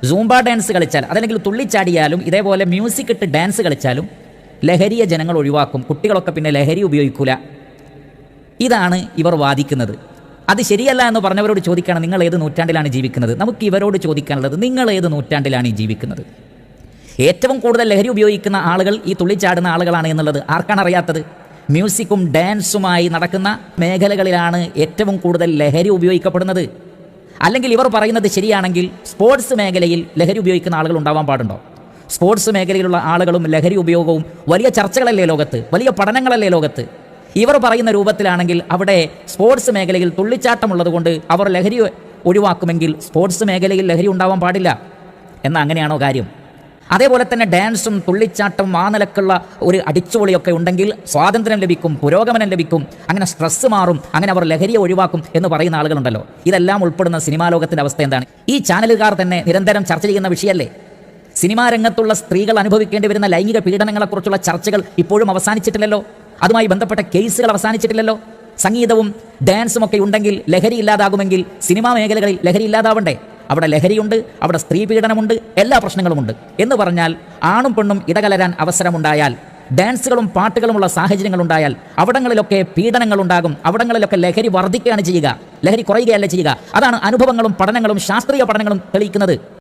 Zumba dance കളിച്ചാൽ അതല്ലെങ്കിൽ തുള്ളിച്ചാടിയാലും ഇതേപോലെ മ്യൂസിക് ഇട്ട് ഡാൻസ് കളിച്ചാലും ലഹരിയെ ജനങ്ങൾ ഒഴിവാക്കും, കുട്ടികളൊക്കെ പിന്നെ ലഹരി ഉപയോഗിക്കൂല. ഇതാണ് ഇവർ വാദിക്കുന്നത്. അത് ശരിയല്ല എന്ന് പറഞ്ഞവരോട് ചോദിക്കുകയാണ്, നിങ്ങൾ ഏത് നൂറ്റാണ്ടിലാണ് ജീവിക്കുന്നത്? നമുക്ക് ഇവരോട് ചോദിക്കാനുള്ളത്, നിങ്ങൾ ഏത് നൂറ്റാണ്ടിലാണ് ഈ ജീവിക്കുന്നത്? ഏറ്റവും കൂടുതൽ ലഹരി ഉപയോഗിക്കുന്ന ആളുകൾ ഈ തുള്ളിച്ചാടുന്ന ആളുകളാണ് എന്നുള്ളത് ആർക്കാണ് അറിയാത്തത്? മ്യൂസിക്കും ഡാൻസുമായി നടക്കുന്ന മേഖലകളിലാണ് ഏറ്റവും കൂടുതൽ ലഹരി ഉപയോഗിക്കപ്പെടുന്നത്. അല്ലെങ്കിൽ ഇവർ പറയുന്നത് ശരിയാണെങ്കിൽ സ്പോർട്സ് മേഖലയിൽ ലഹരി ഉപയോഗിക്കുന്ന ആളുകൾ ഉണ്ടാവാൻ പാടുണ്ടോ? സ്പോർട്സ് മേഖലയിലുള്ള ആളുകളും ലഹരി ഉപയോഗവും വലിയ ചർച്ചകളല്ലേ ലോകത്ത്, വലിയ പഠനങ്ങളല്ലേ ലോകത്ത്? ഇവർ പറയുന്ന രൂപത്തിലാണെങ്കിൽ അവിടെ സ്പോർട്സ് മേഖലയിൽ തുള്ളിച്ചാട്ടമുള്ളത് കൊണ്ട് അവർ ലഹരി ഒഴിവാക്കുമെങ്കിൽ സ്പോർട്സ് മേഖലയിൽ ലഹരി ഉണ്ടാവാൻ പാടില്ല എന്നാൽ അങ്ങനെയാണോ കാര്യം? അതേപോലെ തന്നെ ഡാൻസും തുള്ളിച്ചാട്ടവും ആ നിലക്കുള്ള ഒരു അടിച്ചുപൊളിയൊക്കെ ഉണ്ടെങ്കിൽ സ്വാതന്ത്ര്യം ലഭിക്കും, പുരോഗമനം ലഭിക്കും, അങ്ങനെ സ്ട്രെസ്സ് മാറും, അങ്ങനെ അവർ ലഹരിയെ ഒഴിവാക്കും എന്ന് പറയുന്ന ആളുകളുണ്ടല്ലോ. ഇതെല്ലാം ഉൾപ്പെടുന്ന സിനിമാ ലോകത്തിൻ്റെ അവസ്ഥ എന്താണ്? ഈ ചാനലുകാർ തന്നെ നിരന്തരം ചർച്ച ചെയ്യുന്ന വിഷയമല്ലേ? സിനിമാ രംഗത്തുള്ള സ്ത്രീകൾ അനുഭവിക്കേണ്ടി വരുന്ന ലൈംഗിക പീഡനങ്ങളെക്കുറിച്ചുള്ള ചർച്ചകൾ ഇപ്പോഴും അവസാനിച്ചിട്ടില്ലല്ലോ. അതുമായി ബന്ധപ്പെട്ട കേസുകൾ അവസാനിച്ചിട്ടില്ലല്ലോ. സംഗീതവും ഡാൻസും ഒക്കെ ഉണ്ടെങ്കിൽ ലഹരി ഇല്ലാതാകുമെങ്കിൽ സിനിമാ മേഖലകളിൽ ലഹരി ഇല്ലാതാവണ്ടേ? അവിടെ ലഹരിയുണ്ട്, അവിടെ സ്ത്രീ പീഡനമുണ്ട്, എല്ലാ പ്രശ്നങ്ങളുമുണ്ട്. എന്ന് പറഞ്ഞാൽ ആണും പെണ്ണും ഇടകലരാൻ അവസരമുണ്ടായാൽ, ഡാൻസുകളും പാട്ടുകളുമുള്ള സാഹചര്യങ്ങളുണ്ടായാൽ അവിടങ്ങളിലൊക്കെ പീഡനങ്ങളുണ്ടാകും, അവിടങ്ങളിലൊക്കെ ലഹരി വർദ്ധിക്കുകയാണ് ചെയ്യുക, ലഹരി കുറയുകയല്ല ചെയ്യുക. അതാണ് അനുഭവങ്ങളും പഠനങ്ങളും ശാസ്ത്രീയ പഠനങ്ങളും തെളിയിക്കുന്നത്.